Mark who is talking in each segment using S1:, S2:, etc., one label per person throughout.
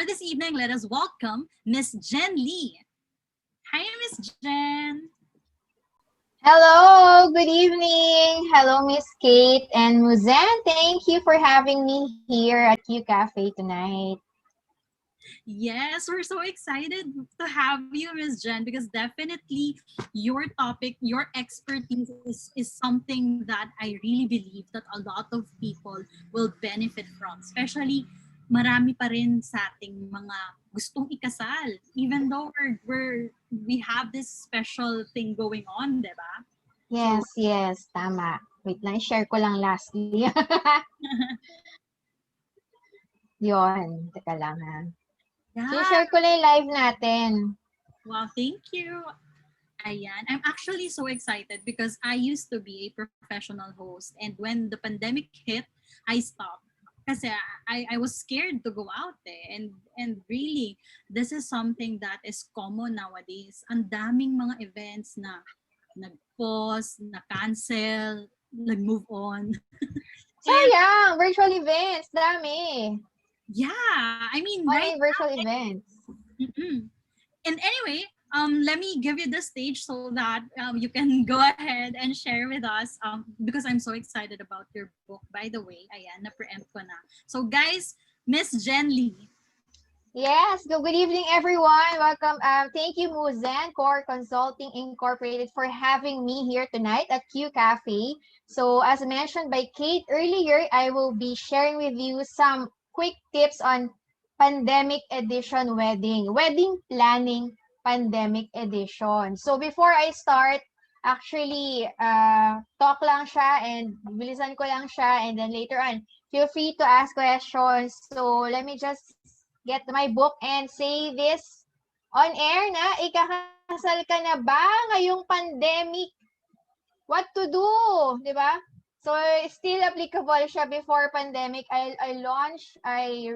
S1: for this evening, let us welcome Miss Jen Lee. Hi, Miss Jen.
S2: Hello, good evening. Hello, Miss Kate and Muzan. Thank you for having me here at Qcafe tonight.
S1: Yes, we're so excited to have you, Miss Jen, because definitely your topic, your expertise is something that I really believe that a lot of people will benefit from. Especially, marami pa rin sa ating mga gustong ikasal. Even though we have this special thing going on, di ba?
S2: Yes, tama. Wait lang, share ko lang lastly. Yon, teka lang ha.
S1: Yeah.
S2: Share ko lang yung live natin.
S1: Wow, thank you. Ayan. I'm actually so excited because I used to be a professional host, and when the pandemic hit, I stopped. Kasi I was scared to go out and really, this is something that is common nowadays. Ang daming mga events na nag-pause, na-cancel, nag-move on.
S2: Sayang, virtual events, dami.
S1: Yeah, I mean,
S2: Online virtual events.
S1: Mm-mm. And anyway, let me give you the stage so that you can go ahead and share with us because I'm so excited about your book. By the way, ayan, na-preempt ko na. So guys, Miss Jen Lee.
S2: Yes, good evening everyone. Welcome. Thank you Muzan Core Consulting Incorporated for having me here tonight at Qcafe. So as mentioned by Kate earlier, I will be sharing with you some quick tips on pandemic edition wedding planning pandemic edition. So before I start, actually talk lang siya and bilisan ko lang siya, and then later on feel free to ask questions. So let me just get my book and say this on air na, ikakasal ka na ba ngayong pandemic? What to do? Diba? So, still applicable siya before pandemic. I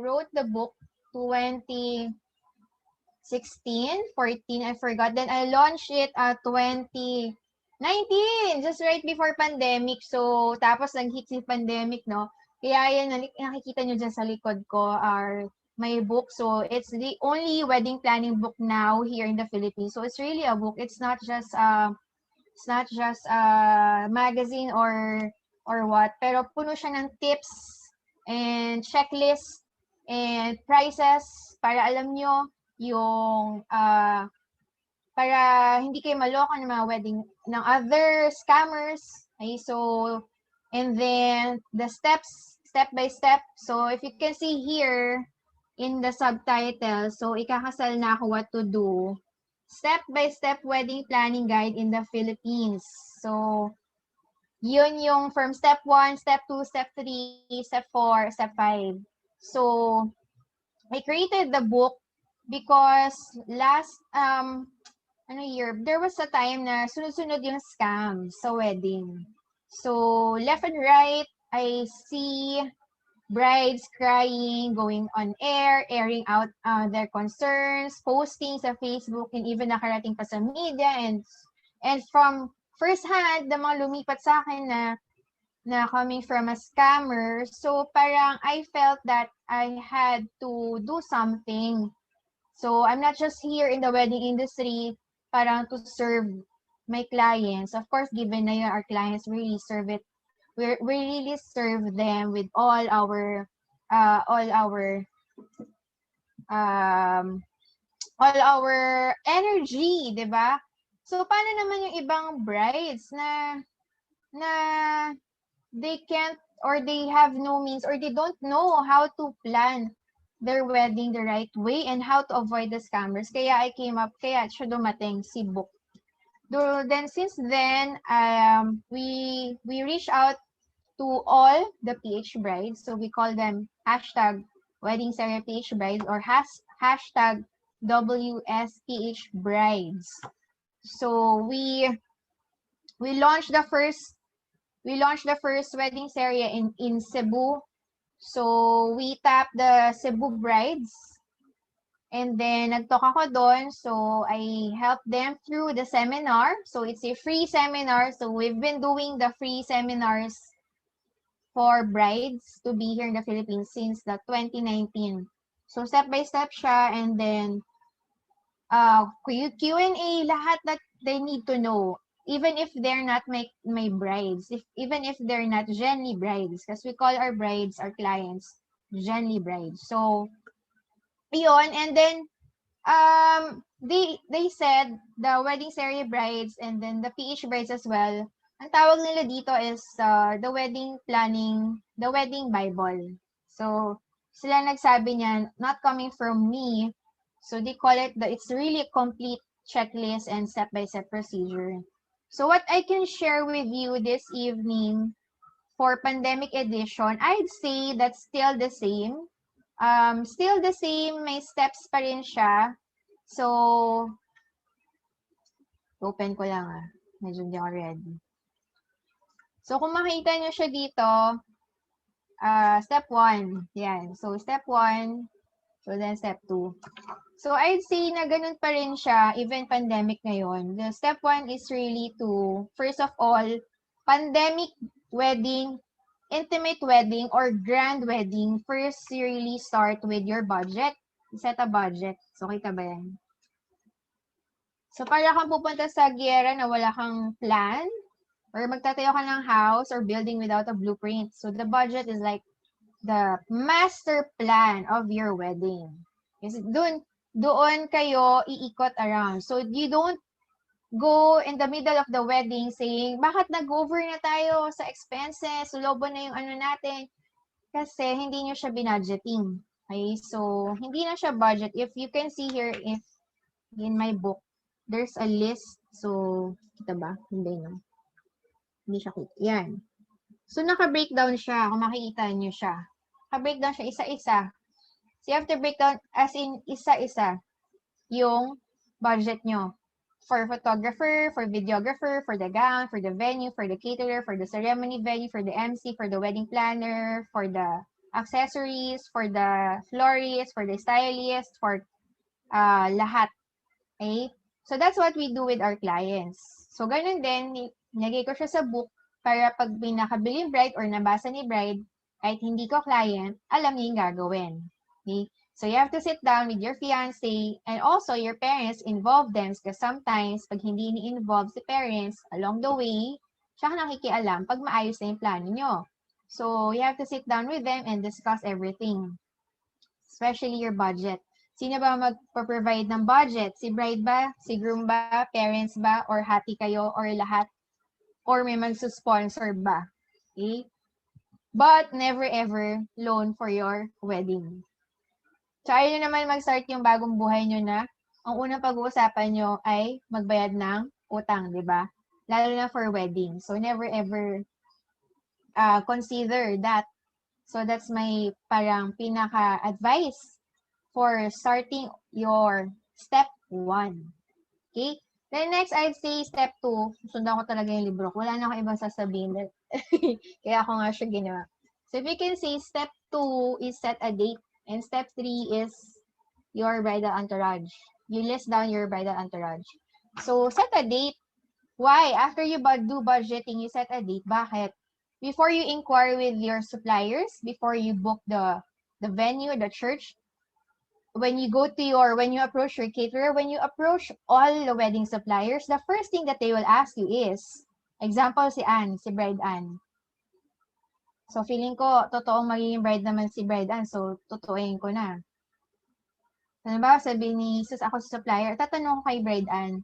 S2: wrote the book 2016, 14, I forgot. Then I launched it 2019, just right before pandemic. So, tapos nag-hit si pandemic, no? Kaya yan, nakikita nyo dyan sa likod ko are my book. So, it's the only wedding planning book now here in the Philippines. So, it's really a book. It's not just a magazine or what, pero puno siya ng tips and checklist and prices para alam nyo yung para hindi kayo maloko ng mga wedding ng other scammers. Okay, so and then the steps, step by step. So if you can see here in the subtitle, so ikakasal na ako, what to do. Step-by-step wedding planning guide in the Philippines. So, yun yung from step 1, step 2, step 3, step 4, step 5. So, I created the book because last year, there was a time na sunod-sunod yung scam sa wedding. So, left and right, I see brides crying, going on air, airing out their concerns, posting sa Facebook, and even nakarating pa sa media, and from first hand, the mga lumipat sa akin na coming from a scammer. So parang I felt that I had to do something. So I'm not just here in the wedding industry parang to serve my clients. Of course, given na our clients really serve it, we really serve them with all our energy, 'di ba? So paano naman yung ibang brides na they can't, or they have no means, or they don't know how to plan their wedding the right way and how to avoid the scammers. Kaya siya dumating si book. Then since then, we reach out to all the PH brides. So we call them hashtag wedding ceremony PH brides or hashtag WSPH brides. So we launched the first wedding ceremony in Cebu. So we tapped the Cebu brides. And then nagtalk ako doon. So I helped them through the seminar. So it's a free seminar. So we've been doing the free seminars for brides to be here in the Philippines since the 2019. So, step by step siya, and then, Q&A, lahat that they need to know. Even if they're not my brides, even if they're not Genly brides, because we call our brides, our clients, Genly brides. So, yun, and then, they said the wedding ceremony brides and then the PH brides as well. Ang tawag nila dito is the wedding planning, the wedding Bible. So sila nagsabi niyan, not coming from me. So they call it it's really a complete checklist and step-by-step procedure. So what I can share with you this evening for pandemic edition, I'd say that's still the same. Still the same, may steps pa rin siya. So, open ko lang Medyo hindi ako ready. So, kung makita nyo siya dito, step 1. Yan. So, step 1. So, then step 2. So, I'd say na ganun pa rin siya, even pandemic ngayon. The step 1 is really to, first of all, pandemic wedding, intimate wedding, or grand wedding, first you really start with your budget. Set a budget. So, kita ba yan? So, para kang pupunta sa giyera na wala kang plan, or magtatayo ka ng house or building without a blueprint. So, the budget is like the master plan of your wedding. Kasi doon kayo iikot around. So, you don't go in the middle of the wedding saying, bakit nag-over na tayo sa expenses? So, lobo na yung ano natin. Kasi hindi nyo siya binudgeting. Okay? So, hindi na siya budget. If you can see here, if in my book, there's a list. So, kita ba? Hindi, no? Hindi siya kita. Yan. So, naka-breakdown siya. Kung makikita nyo siya. Naka-breakdown siya isa-isa. So, you have to break down as in isa-isa yung budget nyo. For photographer, for videographer, for the gown, for the venue, for the caterer, for the ceremony venue, for the MC, for the wedding planner, for the accessories, for the florist, for the stylist, for lahat. Okay? So, that's what we do with our clients. So, ganun din, nilagay ko siya sa book para pag pinakabili yung bride or nabasa ni bride, kahit hindi ko client, alam niya yung gagawin. Okay? So, you have to sit down with your fiancé and also your parents, involve them because sometimes, pag hindi ni-involve si parents, along the way, siya nakikialam pag maayos na yung plano nyo. So, you have to sit down with them and discuss everything, especially your budget. Sino ba magpo-provide ng budget? Si bride ba? Si groom ba? Parents ba? Or hati kayo? Or lahat? Or may magsusponsor ba? Okay? But never ever loan for your wedding. So, ayaw nyo naman mag-start yung bagong buhay nyo na ang unang pag-uusapan nyo ay magbayad ng utang, di ba? Lalo na for wedding. So, never ever consider that. So, that's my parang pinaka-advice for starting your step 1. Okay? Then next, I'd say step 2. Sundan ko talaga yung libro. Wala na akong ibang sasabihin. Kaya ako nga siya ginawa. So, if you can say, step 2 is set a date. And step 3 is your bridal entourage. You list down your bridal entourage. So, set a date. Why? After you do budgeting, you set a date. Bakit? Before you inquire with your suppliers, before you book the venue, the church, when you approach your caterer, when you approach all the wedding suppliers, the first thing that they will ask you is, example, si bride Ann. So, feeling ko, totoong magiging bride naman si bride Ann, so, totooin ko na. Ano ba, sabi ni sis, ako sa supplier, tatanong ko kay bride Ann,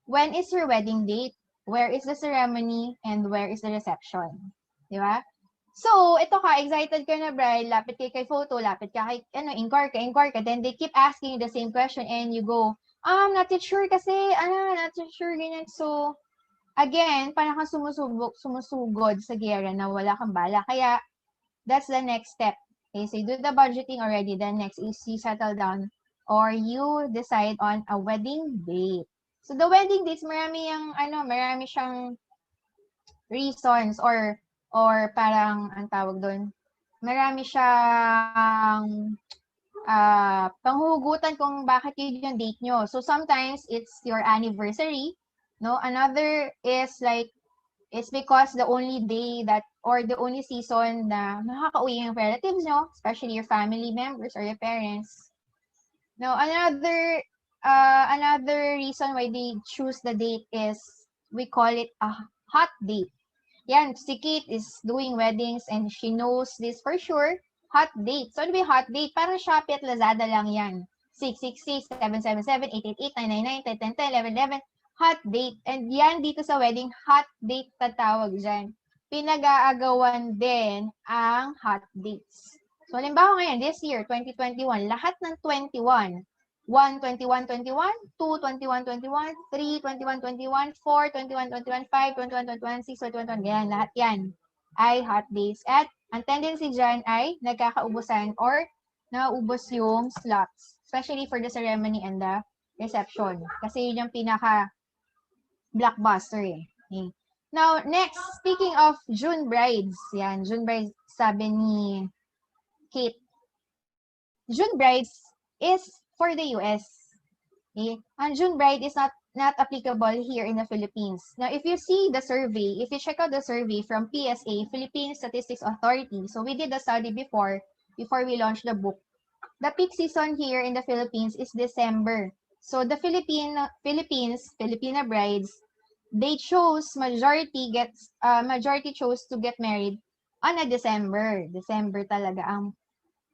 S2: when is your wedding date? Where is the ceremony? And where is the reception? Di ba? So, ito ka, excited ka na, bride, lapit kay photo, lapit ka kay, inquire ka, then they keep asking you the same question, and you go, not yet sure kasi, not yet sure, ganyan. So, again, parang kang sumusugod sa gera na wala kang bala. Kaya, that's the next step. Okay, so you do the budgeting already, then next is you settle down, or you decide on a wedding date. So, the wedding dates, marami siyang reasons, or parang, ang tawag doon, marami siyang panghugutan kung bakit yun yung date nyo. So, sometimes, it's your anniversary, no? Another is like, it's because the only day that, or the only season na makakauwi yung relatives nyo, especially your family members or your parents. Now, another reason why they choose the date is we call it a hot date. Yan, si Kate is doing weddings and she knows this for sure. Hot date. So, ano ba yung hot date? Parang Shopee at Lazada lang yan. 666, 777, 888, 999, 1010, 1111. Hot date. And yan dito sa wedding, hot date tatawag dyan. Pinag-aagawan din ang hot dates. So, halimbawa ngayon, this year, 2021, lahat ng 21, 1, 21, 21, 2, 21, 21, 3, 21, 21, 4, 21, 21, 5, 21, 21, 6, 21, 21, ganyan, lahat yan ay hot days. At ang tendency dyan ay nagkakaubusan or naubos yung slots, especially for the ceremony and the reception. Kasi yun yung pinaka-blockbuster eh. Okay. Now, next, speaking of June brides, yan, June brides, sabi ni Kate, June brides is for the US. Okay? Ang June bride is not applicable here in the Philippines. Now, if you see the survey, if you check out the survey from PSA, Philippine Statistics Authority, so we did the study before we launched the book. The peak season here in the Philippines is December. So the Filipino brides, they chose majority chose to get married on a December. December talaga ang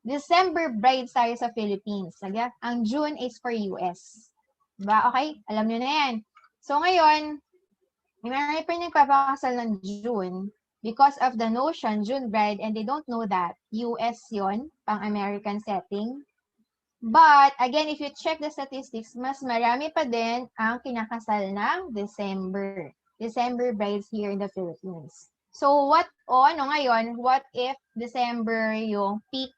S2: December brides tayo sa Philippines. Ang June is for US. Diba? Okay? Alam nyo na yan. So ngayon, may marami pa nagpapakasal ng June because of the notion, June bride, and they don't know that US yon pang American setting. But, again, if you check the statistics, mas marami pa din ang kinakasal ng December. December brides here in the Philippines. So, what if December yung peak?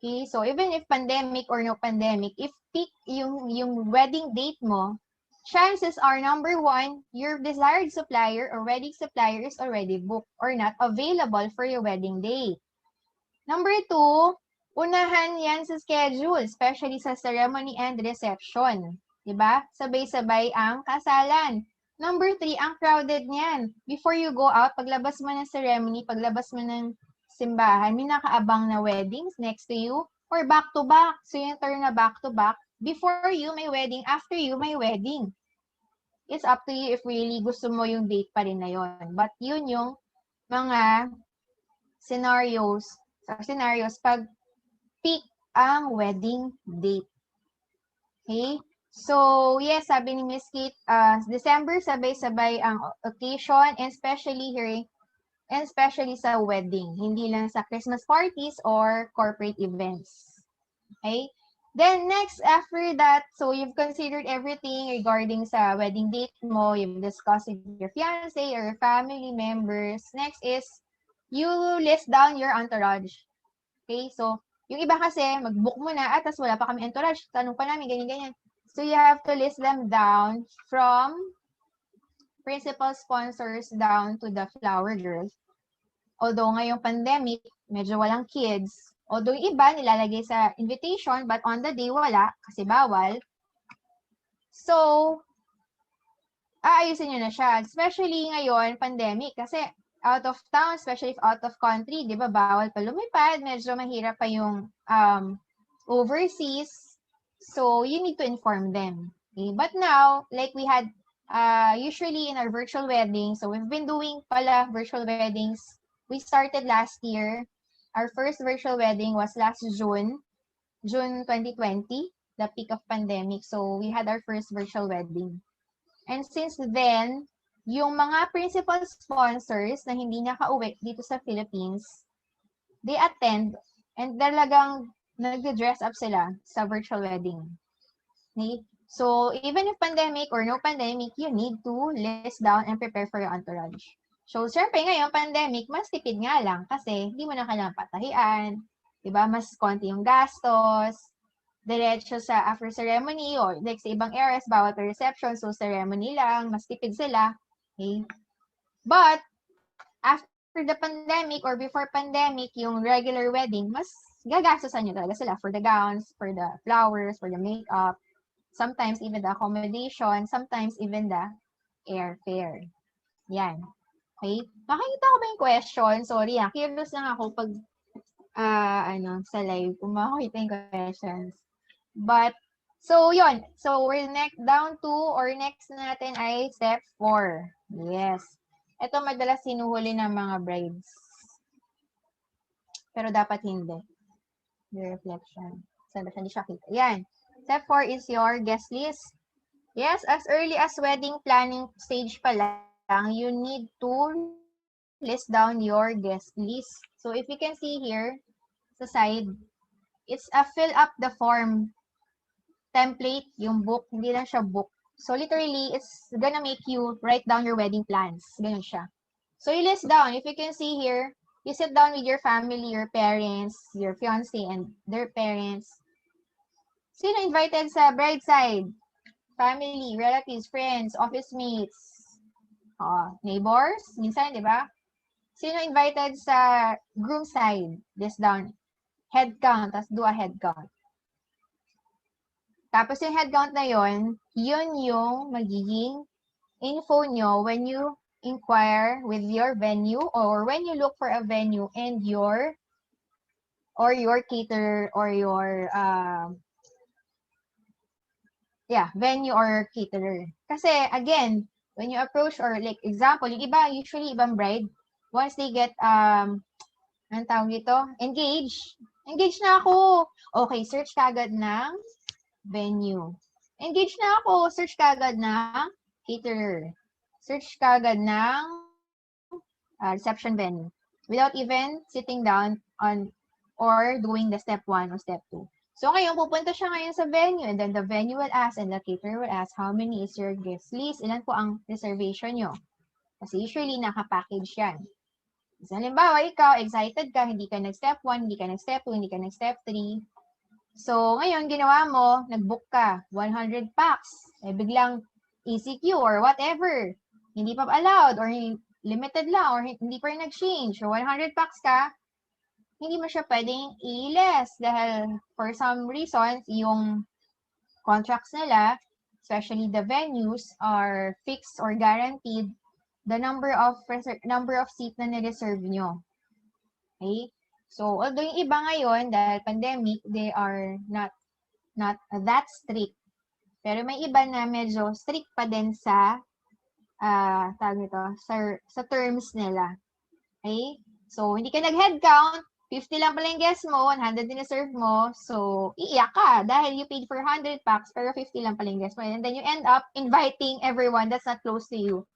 S2: Okay, so even if pandemic or no pandemic, if peak yung wedding date mo, chances are, number one, your desired supplier or wedding supplier is already booked or not available for your wedding day. Number two, unahan yan sa schedule, especially sa ceremony and reception. Diba? Sabay-sabay ang kasalan. Number three, ang crowded niyan. Before you go out, paglabas mo ng ceremony, paglabas mo ng simbahan, may nakaabang na weddings next to you or back-to-back. So yung turn na back-to-back, before you may wedding, after you may wedding. It's up to you if really gusto mo yung date pa rin na yun. But yun yung mga scenarios pag peak ang wedding date. Okay? So, yes, sabi ni Miss Kate, December sabay-sabay ang occasion and especially sa wedding. Hindi lang sa Christmas parties or corporate events. Okay? Then, next, after that, so you've considered everything regarding sa wedding date mo, you've discussed with your fiancé or your family members. Next is, you list down your entourage. Okay? So, yung iba kasi, mag-book mo na, at tas wala pa kami entourage. Tanong pa namin, ganyan-ganyan. So, you have to list them down from principal sponsors down to the flower girl. Although ngayong pandemic, medyo walang kids. Although iba nilalagay sa invitation, but on the day wala, kasi bawal. So, aayusin nyo na siya. Especially ngayon, pandemic, kasi out of town, especially if out of country, di ba, bawal pa lumipad, medyo mahirap pa yung overseas. So, you need to inform them. Okay? But now, like we had usually in our virtual weddings, so we've been doing pala virtual weddings. We started last year. Our first virtual wedding was last June 2020, the peak of pandemic. So, we had our first virtual wedding. And since then, yung mga principal sponsors na hindi nakauwi dito sa Philippines, they attend and talagang nag-dress up sila sa virtual wedding. Okay? So, even if pandemic or no pandemic, you need to list down and prepare for your entourage. So, syempre ngayon, pandemic, mas tipid nga lang kasi hindi mo na kailangan patahian, diba? Mas konti yung gastos, diretso sa after ceremony or like sa ibang areas, bawal pa reception, so ceremony lang, mas tipid sila. Okay? But, after the pandemic or before pandemic, yung regular wedding, mas gagastosan nyo talaga sila for the gowns, for the flowers, for the makeup, sometimes even the accommodation, sometimes even the airfare. Yan. Okay? Nakikita ko ba yung question? Sorry curious lang ako pag sa live, kung makakita yung questions. But, so yun. So, we're down to, or next natin ay step 4. Yes. Ito madalas sinuhuli ng mga brides. Pero dapat hindi. The reflection. Saan ba siya? Hindi siya kita. Yan. Step 4 is your guest list. Yes, as early as wedding planning stage pa lang, you need to list down your guest list. So, if you can see here, sa side, it's a fill up the form template, yung book, hindi lang siya book. So, literally, it's gonna make you write down your wedding plans. Ganun siya. So, you list down. If you can see here, you sit down with your family, your parents, your fiancé, and their parents. Sino invited sa bride side? Family, relatives, friends, office mates, neighbors, minsan, di ba? Sino invited sa groom side? List down. Head count, tapos do a head count. Tapos yung head count na yun yung magiging info nyo when you inquire with your venue or when you look for a venue and your caterer or your venue or caterer. Kasi again, when you approach or like example, yung iba, usually ibang bride, once they get anong tawag dito? Engage na ako. Okay, search kagad ng venue. Engage na ako. Search kagad ng caterer. Search kagad ng reception venue. Without even sitting down on or doing the step 1 or step 2. So ngayon, pupunta siya ngayon sa venue and then the venue will ask and the caterer will ask, how many is your guest list? Ilan po ang reservation nyo? Kasi usually, naka-package yan. So, halimbawa, ikaw, excited ka, hindi ka nag-step 1, hindi ka nag-step 2, hindi ka nag-step 3. So, ngayon, ginawa mo, nag-book ka, 100 packs. Biglang ECQ or whatever. Hindi pa allowed or limited lang or hindi pa rin nag-change. So, 100 packs ka, hindi mo siya pwedeng i-less dahil for some reasons, yung contracts nila, especially the venues, are fixed or guaranteed the number of seat na ni-reserve nyo. Okay? So, although yung iba ngayon, dahil pandemic, they are not that strict. Pero may iba na medyo strict pa din sa sa terms nila. Okay? So, hindi ka nag-head count, 50 lang pala yung guest mo, 100 din na-serve mo, so, iiyak ka dahil you paid for 100 packs, pero 50 lang pala yung guest mo. And then you end up inviting everyone that's not close to you,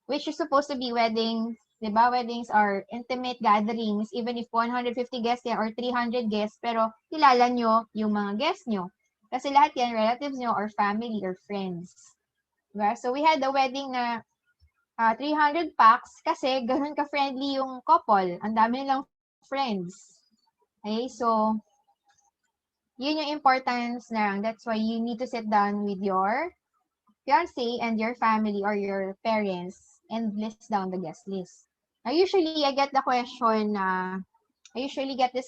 S2: which is supposed to be weddings, di ba? Weddings are intimate gatherings, even if 150 guests yan or 300 guests, pero kilala nyo yung mga guests nyo. Kasi lahat yan, relatives nyo or family or friends. Diba? So, we had a wedding na 300 packs kasi ganun ka-friendly yung couple. Ang dami nilang friends. Okay, so, yun yung importance na. That's why you need to sit down with your fiancé and your family or your parents and list down the guest list. Now, usually, I get this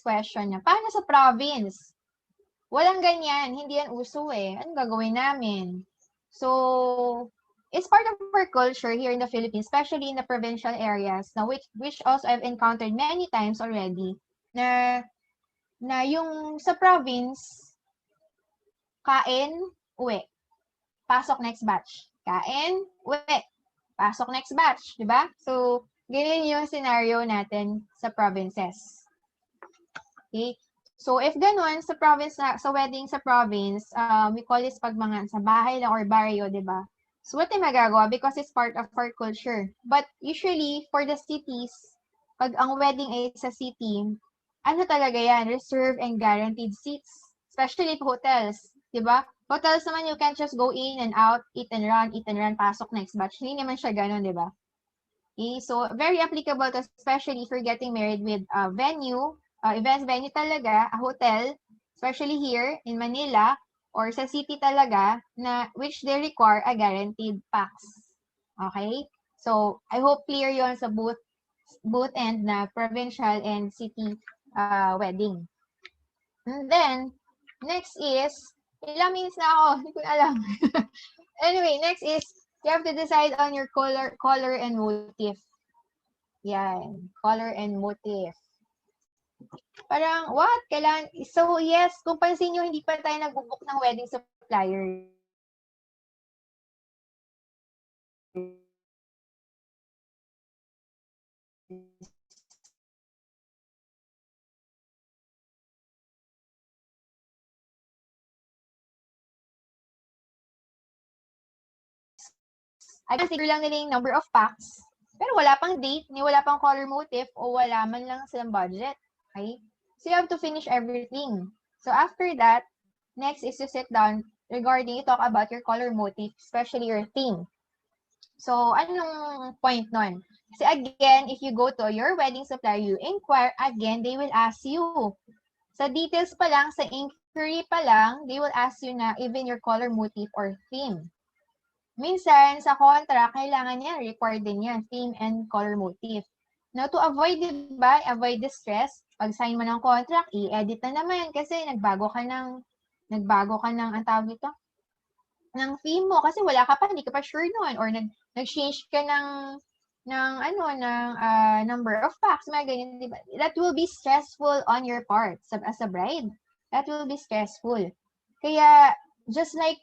S2: question na, paano sa province? Walang ganyan. Hindi yan uso eh. Anong gagawin namin? So, it's part of our culture here in the Philippines, especially in the provincial areas, na which also I've encountered many times already, na yung sa province, kain, uwi. Pasok next batch. Kain, uwi. Pasok next batch. Diba? So, ganyan yung scenario natin sa provinces. Okay? So, if ganun, sa province, sa wedding sa province, we call this pag mga sa bahay lang or barrio, diba? So, what yung magagawa? Because it's part of our culture. But usually, for the cities, pag ang wedding ay sa city, ano talaga yan? Reserved and guaranteed seats. Especially if hotels. Diba? Hotels naman, you can't just go in and out, eat and run, pasok next batch. Hindi naman siya ganun, diba? Okay, so, very applicable to, especially if you're getting married with a venue, events venue talaga, a hotel, especially here in Manila, or sa city talaga, na which they require a guaranteed packs. Okay? So, I hope clear yon sa both end na provincial and city wedding. And then, next is, ilang minutes na ako? Hindi ko alam. Anyway, next is, you have to decide on your color and motif. Yan. Color and motif. Parang, what? Kailangan, so yes, kung pansin nyo, hindi pa tayo nag-book ng wedding suppliers. I consider lang nila yung number of packs, pero wala pang date, ni wala pang color motif, o wala man lang silang budget. Okay? So you have to finish everything. So after that, next is to sit down regarding, you talk about your color motif, especially your theme. So, anong point nun? Kasi again, if you go to your wedding supplier, you inquire, again, they will ask you. Sa details pa lang, sa inquiry pa lang, they will ask you na even your color motif or theme. Minsan, sa contract, kailangan yan, required din yan, theme and color motif. Now, to avoid, diba, avoid the stress, pag sign mo ng contract, i-edit na naman kasi nagbago ka ng, ang tawag dito, ng theme mo kasi wala ka pa, hindi ka pa sure noon, or nag-change ka ng number of packs, mga ganyan, diba? That will be stressful on your part as a bride. That will be stressful. Kaya, just like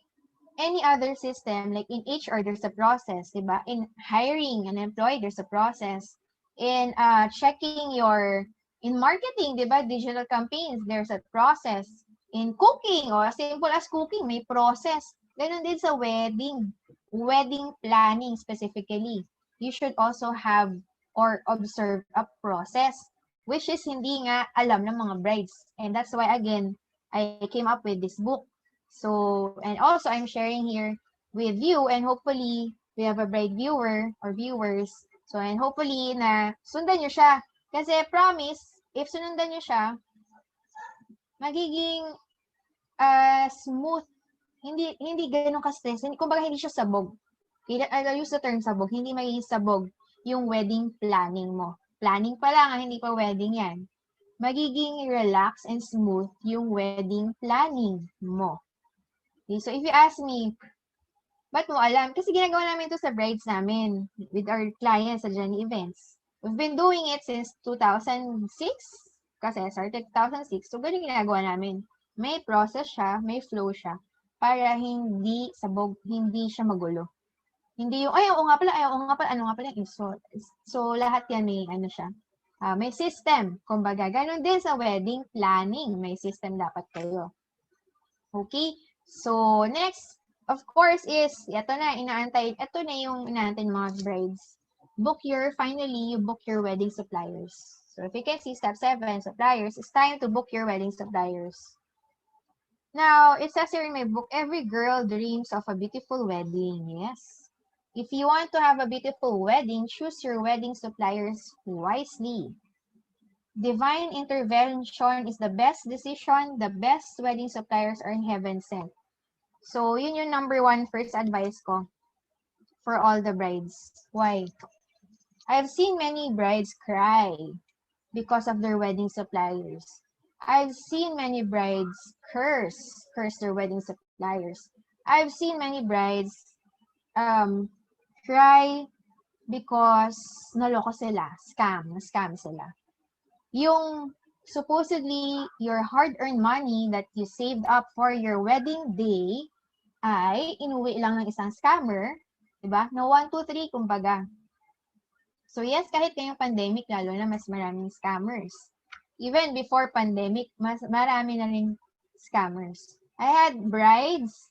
S2: any other system, like in HR, there's a process, diba? In hiring an employee, there's a process. In checking in marketing, diba? Digital campaigns, there's a process. In cooking, or simple as cooking, may process. Ganun din sa wedding planning specifically. You should also have or observe a process, which is hindi nga alam ng mga brides. And that's why, again, I came up with this book. So, and also I'm sharing here with you, and hopefully we have a bride viewer or viewers. So, and hopefully na sundan nyo siya. Kasi promise, if sundan nyo siya, magiging smooth. Hindi ganun ka-stress. Kumbaga hindi siya sabog. I use the term sabog. Hindi magiging sabog yung wedding planning mo. Planning pa lang, hindi pa wedding yan. Magiging relax and smooth yung wedding planning mo. Okay, so if you ask me, ba't mo alam? Kasi ginagawa namin ito sa brides namin with our clients sa Journey Events. We've been doing it since 2006. Kasi I started 2006. So, ganun ginagawa namin. May process siya, may flow siya, para hindi sabog, hindi siya magulo. Hindi yung, oo nga pala, ano nga pala. So lahat yan may, siya. May system. Kumbaga, ganun din sa wedding planning. May system dapat kayo. Okay? So, next, of course, is, ito na yung inaantay ng mga brides. Finally, you book your wedding suppliers. So, if you can see step 7, suppliers, it's time to book your wedding suppliers. Now, it says here in my book, every girl dreams of a beautiful wedding. Yes. If you want to have a beautiful wedding, choose your wedding suppliers wisely. Divine intervention is the best decision. The best wedding suppliers are in heaven sent. So, yun yung number 1 first advice ko for all the brides. Why? I've seen many brides cry because of their wedding suppliers. I've seen many brides curse their wedding suppliers. I've seen many brides cry because naloko sila, scam sila. Yung supposedly your hard-earned money that you saved up for your wedding day ay inuwi lang ng isang scammer, diba? No 1, 2, 3, kumbaga. So yes, kahit ngayong pandemic, lalo na mas maraming scammers. Even before pandemic, mas marami na rin scammers. I had brides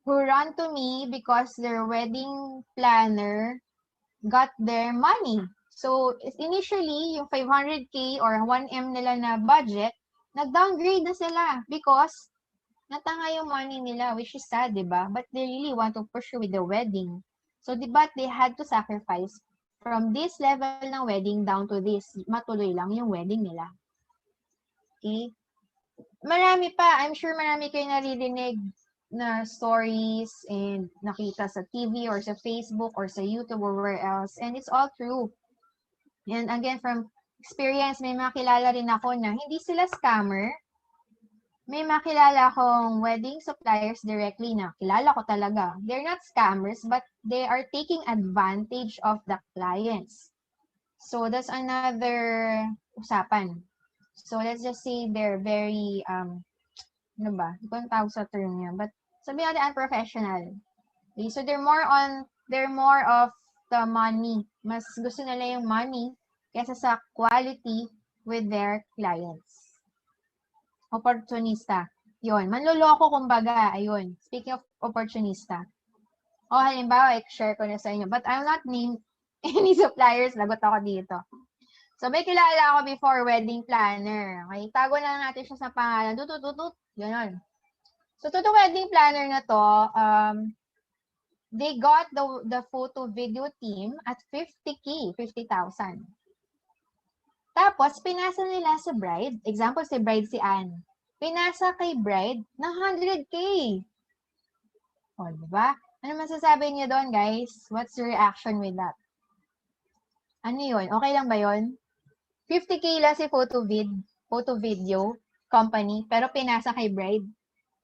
S2: who run to me because their wedding planner got their money. So, initially, yung 500K or 1M nila na budget, nag-downgrade na sila because natanga yung money nila, which is sad, diba? But they really want to pursue with the wedding. So, diba, they had to sacrifice from this level ng wedding down to this. Matuloy lang yung wedding nila. Okay? Marami pa. I'm sure marami kayo naririnig na stories and nakita sa TV or sa Facebook or sa YouTube or where else. And it's all true. And again, from experience, may makilala rin ako na hindi sila scammer. May makilala akong wedding suppliers directly na kilala ko talaga. They're not scammers, but they are taking advantage of the clients. So that's another usapan. So let's just say they're very, ano ba? Hindi ko ang tawag sa term niya. But sabi natin unprofessional. Okay? So they're more of the money. Mas gusto nila yung money kaysa sa quality with their clients. Opportunista. Yun. Manloloko kumbaga. Ayun. Speaking of opportunista. O halimbawa, i-share ko na sa inyo. But I'll not name any suppliers. Lagot ako dito. So, may kilala ako before wedding planner. Okay, tago na lang natin siya sa pangalan. Tutututut. Ganon. So, to wedding planner na to, they got the photo video team at 50K, 50,000. Tapos, pinasa nila sa bride. Example, si bride si Anne. Pinasa kay bride ng 100K. O, diba? Ano masasabi niyo doon, guys? What's your reaction with that? Ano yun? Okay lang ba yun? 50K lang si photo video company, pero pinasa kay bride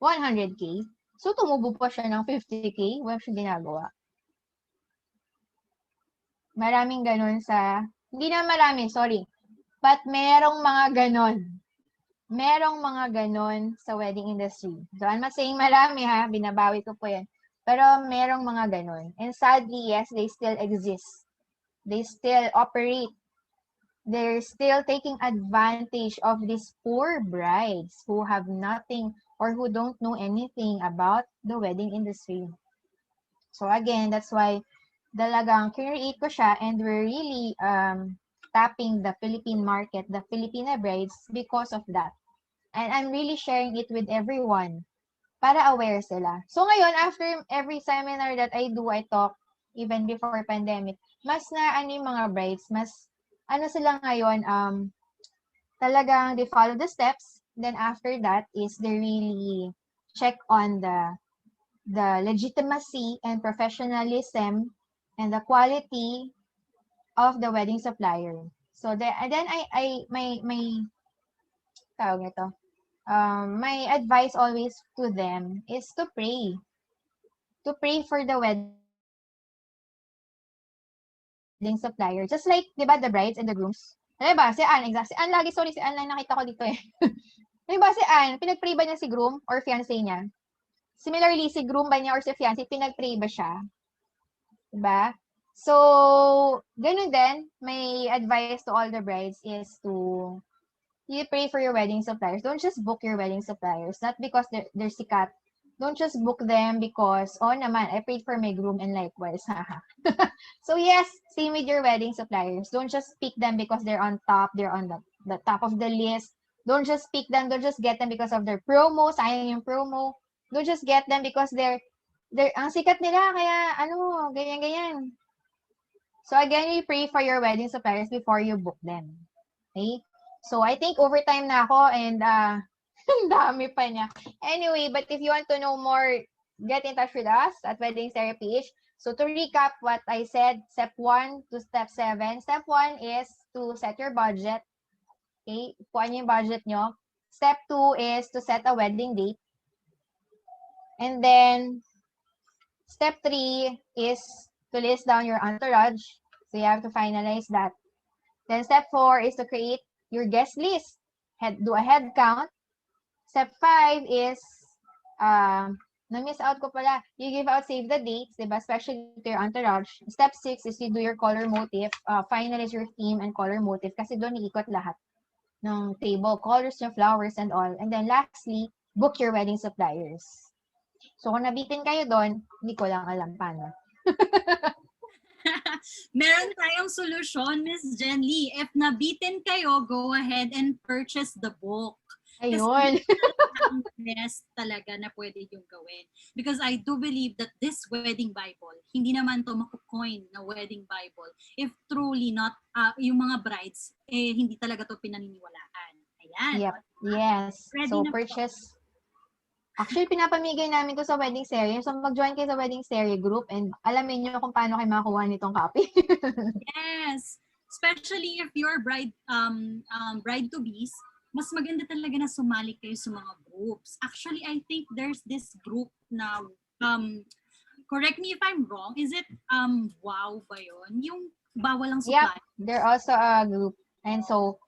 S2: 100K. So, tumubo pa siya ng 50K. Wala siya ginagawa. Maraming ganun hindi na marami, sorry. But merong mga ganon. Merong mga ganon sa wedding industry. So, I'm not saying marami ha, binabawi ko po yan. Pero merong mga ganon. And sadly, yes, they still exist. They still operate. They're still taking advantage of these poor brides who have nothing or who don't know anything about the wedding industry. So again, that's why talagang create ko siya, and we're really tapping the Philippine market, the Filipina brides because of that. And I'm really sharing it with everyone para aware sila. So ngayon, after every seminar that I do, I talk, even before pandemic, mas na yung mga brides, mas sila ngayon, talagang they follow the steps. Then after that is they really check on the legitimacy and professionalism and the quality of the wedding supplier. So then my tawag nito, my advice always to them is to pray. To pray for the wedding supplier. Just like, di ba, the brides and the grooms. Diba, si Anne, exact. Si Anne lagi, sorry, si Anne lang nakita ko dito eh. Diba, si Anne, pinag-pray ba niya si groom or fiancé niya? Similarly, si groom ba niya or si fiancé, pinag-pray ba siya? Diba? So, ganun din, my advice to all the brides is to you pray for your wedding suppliers. Don't just book your wedding suppliers. Not because they're sikat. Don't just book them because, oh naman, I prayed for my groom and likewise. So yes, same with your wedding suppliers. Don't just pick them because they're on top. They're on the top of the list. Don't just pick them. Don't just get them because of their promo. Sayang yung promo. Don't just get them because they're ang sikat nila. Kaya, ganyan-ganyan. So again, you pray for your wedding suppliers before you book them. Okay? So I think overtime na ako and ang dami pa niya. Anyway, but if you want to know more, get in touch with us at Wedding Therapy. So to recap what I said, step 1 to step 7. Step 1 is to set your budget. Okay? Kuha niyo yung budget nyo. Step 2 is to set a wedding date. And then, step 3 is to list down your entourage. So you have to finalize that. Then step 4 is to create your guest list. Do a head count. Step 5 is, na-miss out ko pala, you give out save the dates, diba? Especially to your entourage. Step 6 is you do your color motif, finalize your theme and color motif kasi doon iikot lahat ng table, colors, yung flowers and all. And then lastly, book your wedding suppliers. So kung nabitin kayo doon, hindi ko lang alam paano.
S1: Meron tayong solusyon, Miss Jen Lee. If nabitin kayo, go ahead and purchase the book.
S2: Ayun.
S1: Ang best talaga na pwede yung gawin. Because I do believe that this wedding Bible, hindi naman to makukoin na wedding Bible if truly not, yung mga brides, hindi talaga to pinaniniwalaan. Ayan.
S2: Yep. Yes.
S1: Ready
S2: so
S1: na
S2: purchase. Actually, pinapamigay namin to sa wedding series. So, mag-join kayo sa wedding series group and alamin nyo kung paano kayo makakuha nitong copy.
S1: Yes. Especially if you're bride-to-bees, mas maganda talaga na sumali kayo sa mga groups. Actually, I think there's this group na correct me if I'm wrong, is it wow ba yun? Yung bawal ang
S2: Yep,
S1: supply?
S2: they're also a group. And so,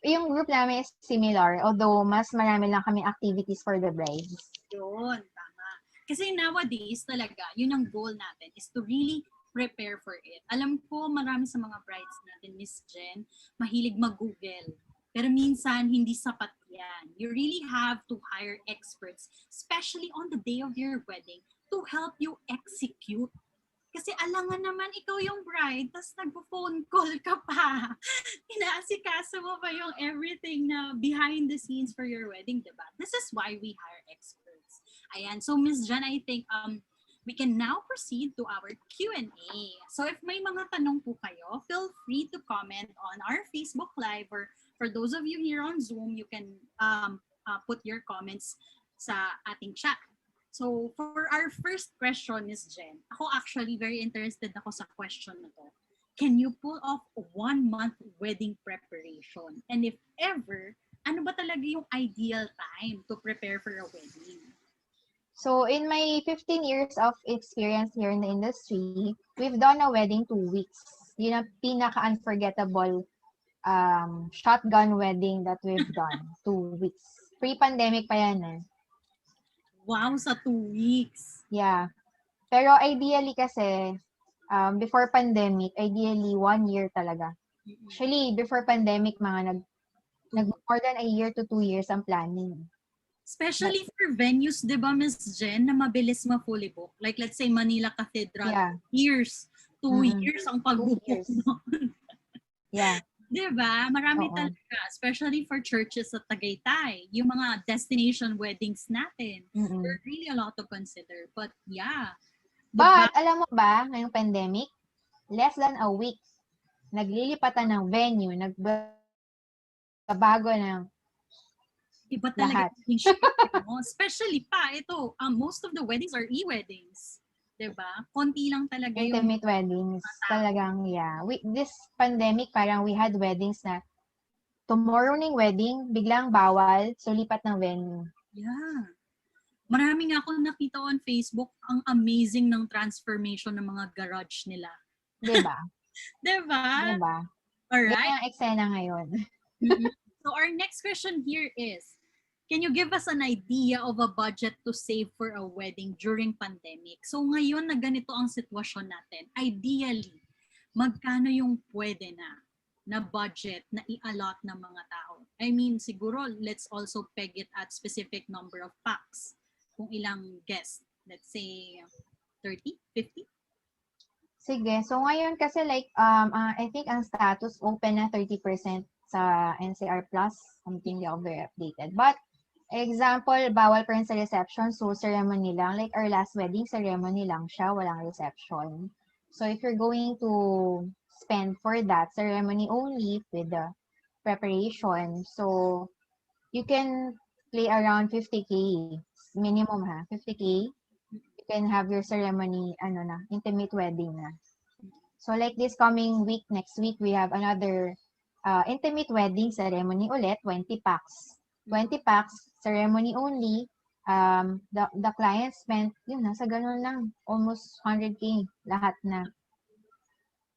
S2: yung group namin is similar, although mas marami lang kami activities for the brides.
S1: Yun, tama. Kasi nowadays talaga, yun ang goal natin is to really prepare for it. Alam ko marami sa mga brides natin, Miss Jen, mahilig mag-Google. Pero minsan, hindi sapat yan. You really have to hire experts, especially on the day of your wedding, to help you execute. Kasi alangan naman ikaw yung bride, tapos nagpo-phone call ka pa. Inaasikaso mo pa yung everything na behind the scenes for your wedding, diba? This is why we hire experts. Ayan. So, Miss Jan, I think we can now proceed to our Q&A. So, if may mga tanong po kayo, feel free to comment on our Facebook Live, or for those of you here on Zoom, you can put your comments sa ating chat. So, for our first question, Miss Jen, ako actually very interested ako sa question na to. Can you pull off a 1-month wedding preparation? And if ever, ano ba talaga yung ideal time to prepare for a wedding?
S2: So, in my 15 years of experience here in the industry, we've done a wedding 2 weeks. Yun ang pinaka-unforgettable shotgun wedding that we've done. 2 weeks. Pre-pandemic pa yan eh.
S1: Wow, sa 2 weeks.
S2: Yeah. Pero ideally kasi, before pandemic, ideally 1 year talaga. Actually, before pandemic, mga nag more than a year to 2 years ang planning.
S1: Especially for venues, di ba, Miss Jen, na mabilis ma-fully book? Like, let's say, Manila Cathedral,
S2: Yeah.
S1: years. 2 years ang pag-book noon.
S2: Yeah.
S1: Diba? Marami
S2: Oo.
S1: talaga, especially for churches sa Tagaytay. Yung mga destination weddings natin. There's really a lot to consider. But yeah.
S2: But, alam mo ba, ngayong pandemic, less than a week, naglilipatan ng venue, nagbabago ng
S1: iba talaga
S2: lahat.
S1: yung shit, no? Especially pa, ito, most of the weddings are e-weddings. Diba? Konti lang talaga yung
S2: intimate weddings. Talagang, yeah. This pandemic, parang we had weddings na tomorrow ng wedding, biglang bawal, so lipat ng venue.
S1: Yeah. Marami nga akong nakita on Facebook, ang amazing ng transformation ng mga garage nila.
S2: Diba?
S1: Diba?
S2: Diba?
S1: Alright.
S2: Yan ang eksena ngayon.
S1: So our next question here is, can you give us an idea of a budget to save for a wedding during pandemic? So ngayon na ganito ang sitwasyon natin, ideally, magkano yung pwede na budget na i-allot ng mga tao? I mean, siguro, let's also peg it at specific number of packs. Kung ilang guests. Let's say, 30, 50?
S2: Sige. So ngayon kasi like, I think ang status open na 30% sa NCR Plus. Something hindi ako very updated. But, example, bawal pa rin sa reception. So, ceremony lang. Like, our last wedding, ceremony lang siya. Walang reception. So, if you're going to spend for that, ceremony only with the preparation. So, you can play around 50K. Minimum ha, 50K. You can have your ceremony, intimate wedding na. So, like this coming week, next week, we have another intimate wedding ceremony ulit, 20 packs. 20 packs, ceremony only, the client spent, nasa ganun lang, almost 100K, lahat na.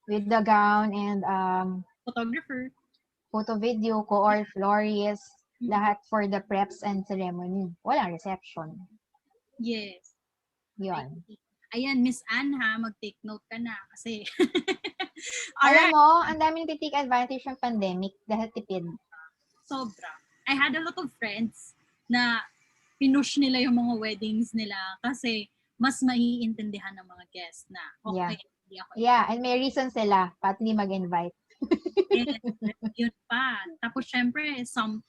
S2: With the gown and
S1: photographer,
S2: photo video, cohort, florist, lahat for the preps and ceremony. Walang reception.
S1: Yes.
S2: Yun.
S1: Ayan, Miss Anne ha, mag-take note ka na kasi.
S2: Alam mo, ang daming take advantage ng pandemic dahil tipid.
S1: Sobra. I had a lot of friends na pinush nila yung mga weddings nila kasi mas maiintindihan ng mga guests na okay, hindi ako.
S2: Yeah, and may reason sila pat hindi mag-invite.
S1: Yun pa. Tapos syempre, some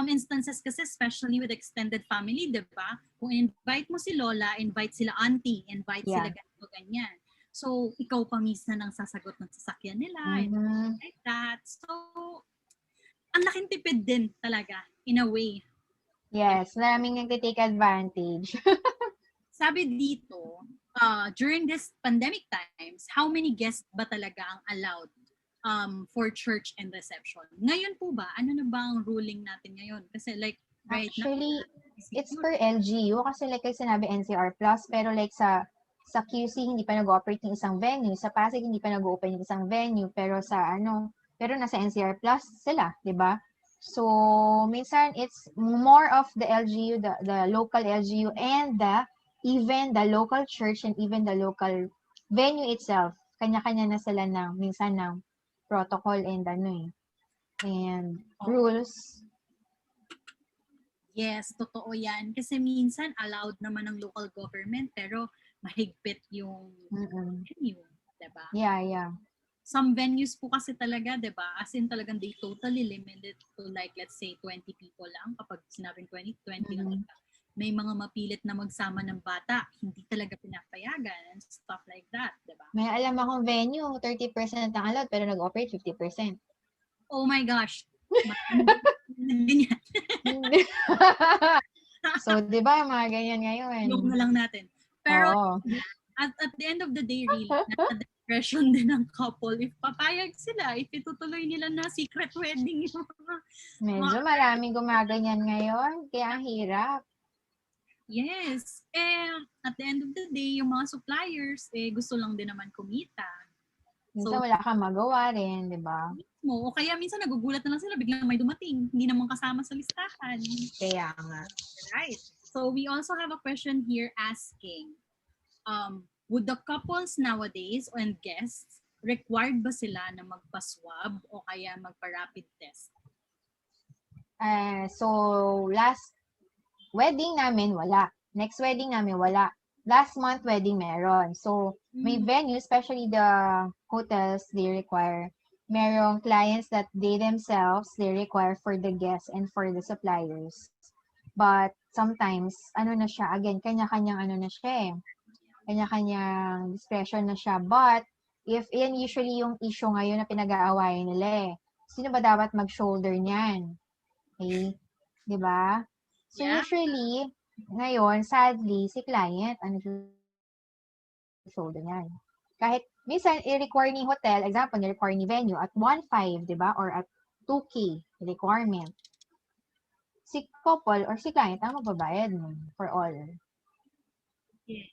S1: instances kasi, especially with extended family, diba? Kung invite mo si lola, invite sila auntie, invite sila ganito, ganyan. So, ikaw pa mismo nang sasagot ng sasakyan nila, and like that. So, ang laking tipid din talaga, in a way.
S2: Yes, maraming nagtitake advantage.
S1: Sabi dito, during this pandemic times, how many guests ba talaga ang allowed for church and reception? Ngayon po ba, ano na ba ang ruling natin ngayon? Kasi like, right
S2: Actually,
S1: now,
S2: it's per LGU kasi like sinabi NCR Plus, pero like sa sa QC hindi pa nag-operate yung isang venue, sa Pasig hindi pa nag-open yung isang venue, pero pero nasa NCR Plus sila, 'di ba? So, minsan it's more of the LGU, the local LGU and even the local church and even the local venue itself. Kanya-kanya na sila minsan ng protocol and and rules.
S1: Yes, totoo yan. Kasi minsan allowed naman ng local government pero mahigpit yung venue, diba?
S2: Yeah.
S1: Some venues po kasi talaga, diba? As in talagang they totally limited to like, let's say, 20 people lang. Kapag sinabing 20 na may mga mapilit na magsama ng bata, hindi talaga pinapayagan and stuff like that, diba?
S2: May alam akong venue, 30% ang allowed pero nag-operate 50%.
S1: Oh my gosh. Ganyan.
S2: So, di ba, mga ganyan ngayon?
S1: Yung na lang natin. Pero, at the end of the day, really, nasa discretion din ng couple if papayag sila, if itutuloy nila na secret wedding yung
S2: medyo maraming gumaganyan ngayon, kaya ang hirap.
S1: Yes. At the end of the day, yung mga suppliers, gusto lang din naman kumita.
S2: Minsan wala kang magawa rin, di ba?
S1: O kaya minsan nagugulat na lang sila, biglang may dumating, hindi naman kasama sa listahan.
S2: Kaya nga.
S1: Right. So we also have a question here asking, would the couples nowadays and guests, required ba sila na magpa-swab o kaya magpa-rapid test?
S2: So, last wedding namin, wala. Next wedding namin, wala. Last month wedding meron. So, may venue, especially the hotels, they require. Merong clients that they themselves, they require for the guests and for the suppliers. But sometimes, na siya, again, kanya-kanyang na siya Kanya-kanyang discretion na siya. But, yan usually yung issue ngayon na pinag-aawayan nila Sino ba dapat mag-shoulder niyan? Okay? Diba? So, usually, ngayon, sadly, si client, shoulder niyan. Kahit, minsan, i-require ni hotel, example, i-require ni venue at 1.5, diba? Or at 2K requirement. Si couple or si client ang magbabayad for all.
S1: Yes.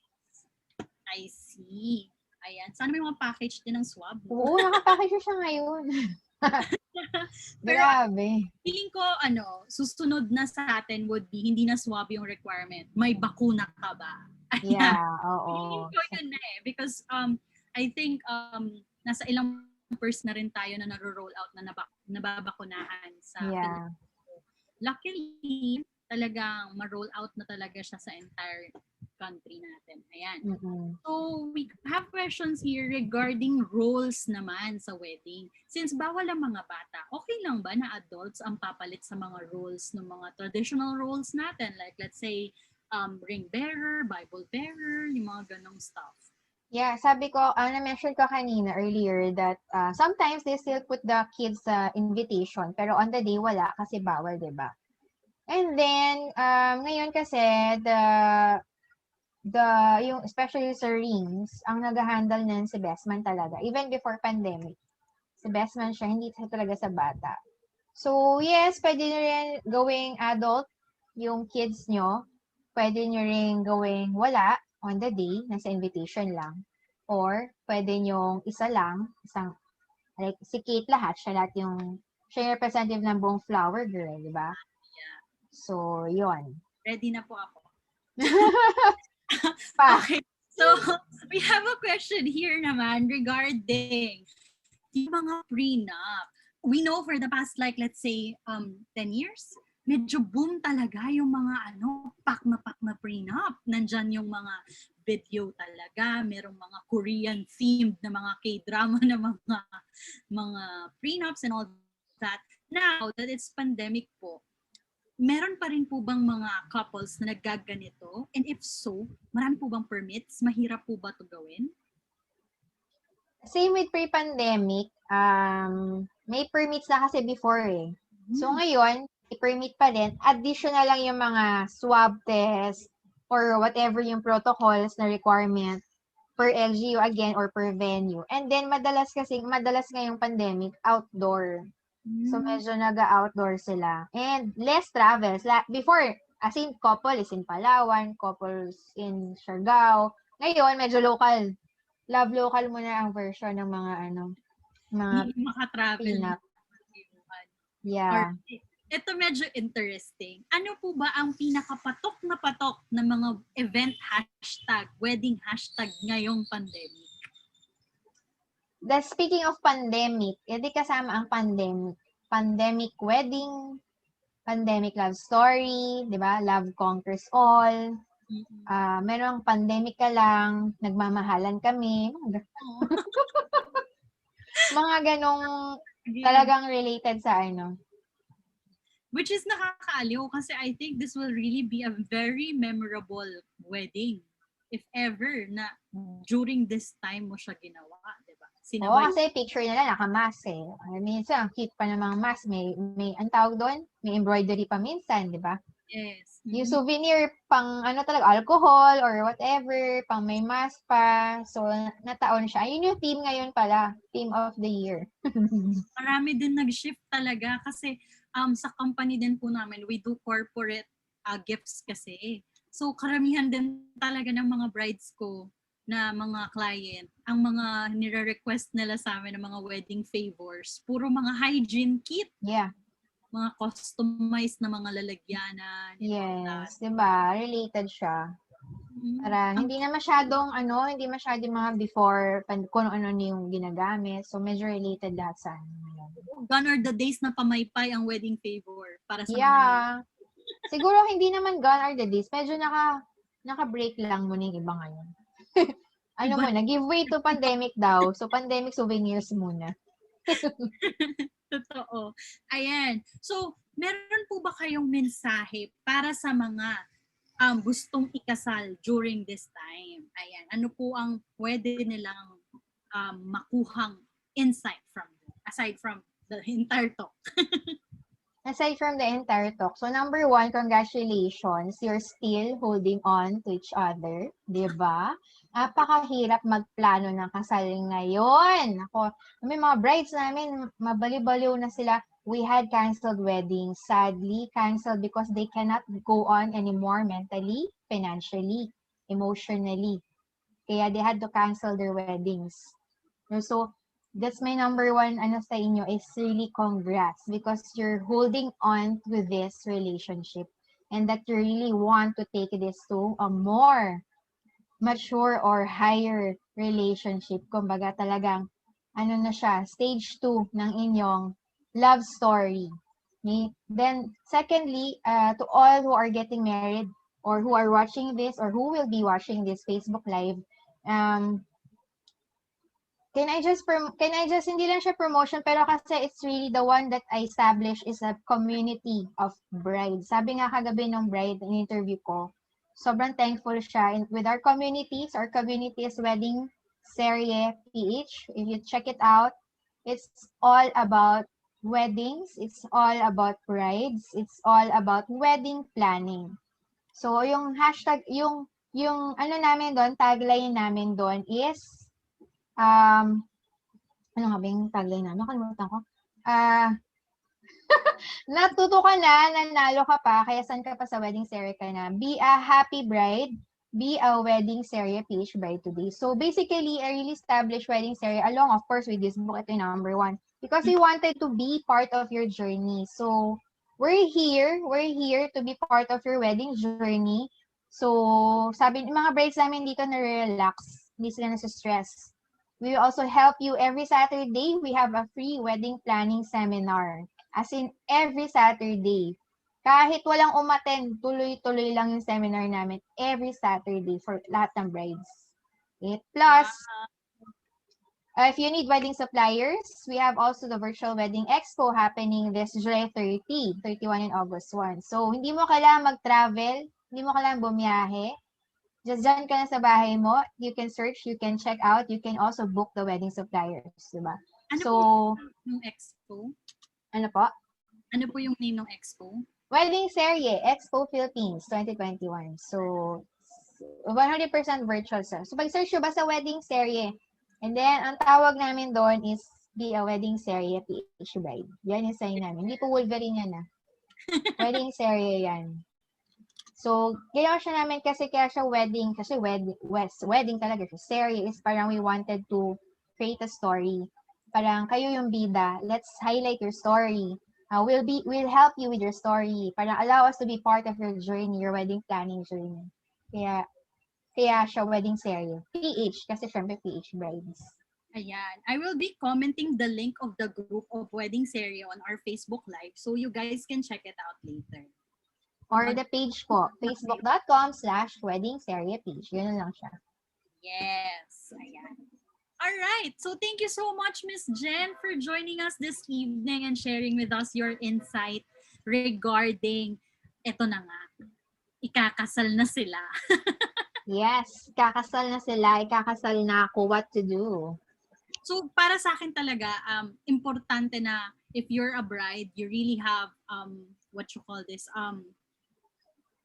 S1: I see. Ayan. Sana may mga package din ng swab.
S2: Oo, nakapackage siya ngayon. Grabe.
S1: Feeling ko, susunod na sa atin would be, hindi na swab yung requirement. May bakuna ka ba?
S2: Yeah, oo.
S1: Feeling ko yun na Because, I think, nasa ilang na rin tayo na naro-roll out na nababakunahan sa
S2: Pilipinas.
S1: Luckily, talagang ma-roll out na talaga siya sa entire country natin. Ayan. So, we have questions here regarding roles naman sa wedding. Since bawal ang mga bata, okay lang ba na adults ang papalit sa mga roles ng mga traditional roles natin? Like, let's say, ring bearer, Bible bearer, yung mga ganong stuff.
S2: Yeah, sabi ko, na-mention ko kanina earlier that sometimes they still put the kids invitation, pero on the day wala kasi bawal, diba? And then, ngayon kasi, yung especially sa rings, ang nag-handle niyan si best man talaga. Even before pandemic, si best man siya, hindi siya talaga sa bata. So, yes, pwede nyo rin gawing adult yung kids nyo. Pwede nyo rin gawing wala on the day, nasa invitation lang. Or, pwede nyo isa lang, like, si Kate lahat, siya yung representative ng buong flower girl, di ba?
S1: Yeah.
S2: So, yon.
S1: Ready na po ako. Okay. So, we have a question here naman regarding yung mga prenup. We know for the past, like, let's say, 10 years, medyo boom talaga yung mga, pak na prenup. Nandyan yung mga video talaga. Merong mga Korean-themed na mga K-drama na mga prenups and all that. Now that it's pandemic po, meron pa rin po bang mga couples na naggaganito? And if so, marami po bang permits? Mahirap po ba ito gawin?
S2: Same with pre-pandemic, may permits na kasi before So ngayon, may permit pa din. Additional lang yung mga swab test or whatever yung protocols na requirement per LGU again or per venue. And then madalas ngayong pandemic, outdoor. So, medyo nag-outdoor sila. And less travels. Before, as in, couple is in Palawan, couples in Siargao, Ngayon, medyo local. Love local muna ang version ng mga mga
S1: Hindi maka-travel na.
S2: prenup. Yeah.
S1: Ito medyo interesting. Ano po ba ang pinakapatok na mga event hashtag, wedding hashtag ngayong pandemic?
S2: Speaking of pandemic, edi kasama ang pandemic. Pandemic wedding, pandemic love story, di ba? Love conquers all. Merong pandemic ka lang, nagmamahalan kami. Mga ganong talagang related sa
S1: Which is nakakaaliw kasi I think this will really be a very memorable wedding. If ever na during this time mo siya ginawa, di ba?
S2: Oo, kasi picture nila naka-mask eh. Minsan, ang cute pa ng mga mask. May ang tawag doon? May embroidery pa minsan, di ba?
S1: Yes.
S2: Yung souvenir, pang talaga, alcohol or whatever, pang may mask pa. So, nataon siya. Ayun yung theme ngayon pala. Theme of the year.
S1: Marami din nag-shift talaga kasi sa company din po namin, we do corporate gifts kasi. So, karamihan din talaga ng mga brides ko na mga client, ang mga nire-request nila sa amin ng mga wedding favors, puro mga hygiene kit.
S2: Yeah.
S1: Mga customized na mga lalagyanan.
S2: Yes, diba? Related siya. Para hindi na masyadong hindi masyadong mga before kung ano yung ginagamit. So, medyo related lahat sa
S1: Gone are the days na pamaypay ang wedding favor para sa
S2: mga siguro hindi naman gone are the days. Medyo naka-break lang muna yung iba ngayon. Muna, give way to pandemic daw. So, pandemic souvenirs muna.
S1: Totoo. Ayan. So, meron po ba kayong mensahe para sa mga gustong ikasal during this time? Ayan. Ano po ang pwede nilang makuhang insight from aside from the entire talk?
S2: Aside from the entire talk, so number 1, congratulations. You're still holding on to each other. Diba? Napakahirap magplano ng kasal ngayon. Ako, may mga brides namin, mabali-baliw na sila. We had canceled weddings. Sadly, canceled because they cannot go on anymore mentally, financially, emotionally. Kaya they had to cancel their weddings. So, that's my number 1 sa inyo is really congrats because you're holding on to this relationship and that you really want to take this to a more mature or higher relationship. Kumbaga talagang na siya, stage 2 ng inyong love story. Okay? Then secondly, to all who are getting married or who are watching this or who will be watching this Facebook live, Can I just hindi lang siya promotion pero kasi it's really the one that I established is a community of brides. Sabi nga kagabi ng bride in interview ko, sobrang thankful siya with our communities. Our community is Wedding Serie PH. If you check it out, it's all about weddings. It's all about brides. It's all about wedding planning. So yung hashtag, yung namin doon, tagline namin doon is ano nga ba yung tagline namin? Nakalimutan ko. Natuto ka na, nanalo ka pa, kaya saan ka pa sa wedding series ka na. Be a happy bride, be a wedding series PH bride today. So basically, I really established wedding series along, of course, with this book. Ito yung number 1. Because we wanted to be part of your journey. So, we're here to be part of your wedding journey. So, sabi, mga brides namin dito na-relax. Hindi sila nasa-stress. We will also help you every Saturday. We have a free wedding planning seminar. As in, every Saturday. Kahit walang umattend, tuloy-tuloy lang yung seminar namin every Saturday for lahat ng brides. Plus, if you need wedding suppliers, we have also the virtual wedding expo happening this July 30, 31 and August 1. So, hindi mo kailangan mag-travel, hindi mo kailangan bumiyahe. Just dyan ka na sa bahay mo, you can search, you can check out, you can also book the wedding suppliers, diba?
S1: Ano
S2: so,
S1: po yung expo?
S2: Ano po?
S1: Ano po yung name ng expo?
S2: Wedding Serie, Expo Philippines 2021. So, 100% virtual siya. So, pag-search nyo basta Wedding Serie, and then, ang tawag namin doon is be a Wedding Serie PH bride. Yan yung sign namin. Hindi po Wolverine yan ah. Wedding Serie yan. So, ginawa siya namin kaya siya wedding, kasi wedding talaga siya. Series is parang we wanted to create a story. Parang kayo yung bida, let's highlight your story. We'll help you with your story. Parang allow us to be part of your journey, your wedding planning journey. Kaya, kaya siya wedding series. PH, kasi syempre PH brides.
S1: Ayan. I will be commenting the link of the group of Wedding Serie on our Facebook Live so you guys can check it out later.
S2: Or the page po, facebook.com/wedding-serie-page. Yun lang siya.
S1: Yes. Ayan. All right. So thank you so much, Miss Jen, for joining us this evening and sharing with us your insight regarding eto na nga, ikakasal na sila.
S2: Yes, kakasal na sila, ikakasal na ako, what to do.
S1: So para sa akin talaga, importante na if you're a bride, you really have what you call this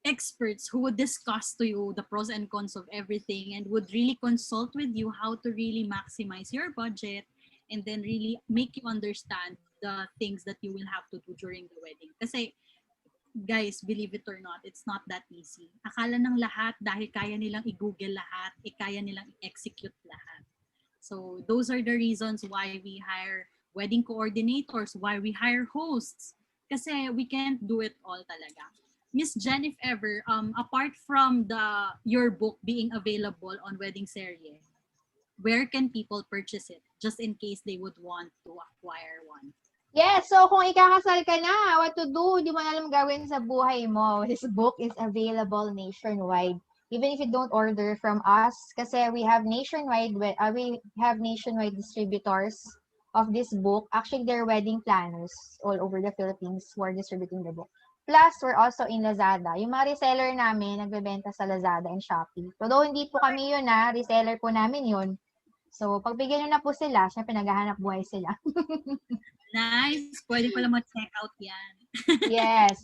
S1: experts who would discuss to you the pros and cons of everything and would really consult with you how to really maximize your budget and then really make you understand the things that you will have to do during the wedding. Kasi guys, believe it or not, it's not that easy. Akala ng lahat dahil kaya nilang i-google lahat, kaya nilang i-execute lahat. So those are the reasons why we hire wedding coordinators, why we hire hosts. Kasi we can't do it all talaga. Miss Jen, if ever, apart from your book being available on Wedding Serie, where can people purchase it? Just in case they would want to acquire one.
S2: Yes, so kung ikakasal ka na, what to do? Di mo na alam gawin sa buhay mo. This book is available nationwide. Even if you don't order from us, kasi we have nationwide distributors of this book. Actually, they're wedding planners all over the Philippines who are distributing the book. Plus, we're also in Lazada. Yung mga reseller namin, nagbebenta sa Lazada and Shopee. Although hindi po kami yun reseller po namin yun. So, pagbigyan nyo na po sila, syempre naghahanap buhay sila.
S1: Nice. Pwede pala ma-check out yan.
S2: Yes.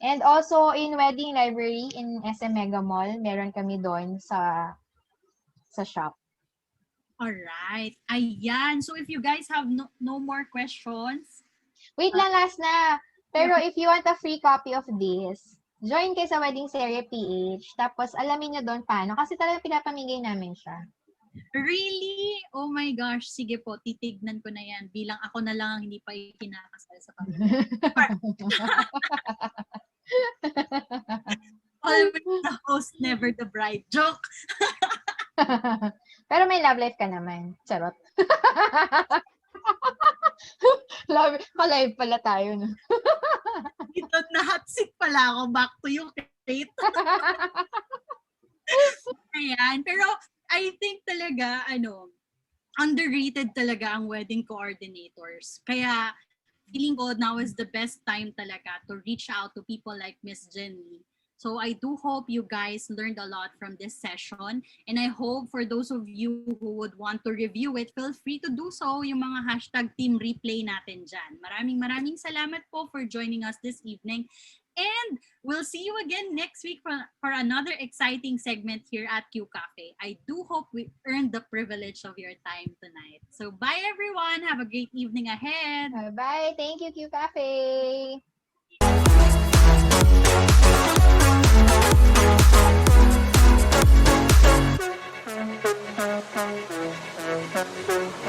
S2: And also, in Wedding Library in SM Mega Mall, meron kami doon sa shop.
S1: Alright. Ayan. So if you guys have no more questions.
S2: Wait lang, last na. Pero if you want a free copy of this, join kayo sa Wedding Serie PH. Tapos, alamin nyo doon paano. Kasi talagang pinapamigay namin siya.
S1: Really? Oh my gosh. Sige po, titignan ko na yan. Bilang ako na lang ang hindi pa ikinakasal sa pamilya. Always the host, never the bride. Joke!
S2: Pero may love life ka naman. Charot. Ka-live pala tayo. No?
S1: Ito na hot seat pala ako. Back to you, Kate. Ayan. Pero I think talaga, underrated talaga ang wedding coordinators. Kaya feeling ko now is the best time talaga to reach out to people like Miss Jenny. So I do hope you guys learned a lot from this session. And I hope for those of you who would want to review it, feel free to do so. Yung mga hashtag team replay natin dyan. Maraming salamat po for joining us this evening. And we'll see you again next week for another exciting segment here at Qcafe. I do hope we earned the privilege of your time tonight. So bye everyone. Have a great evening ahead.
S2: Bye. Thank you, Qcafe.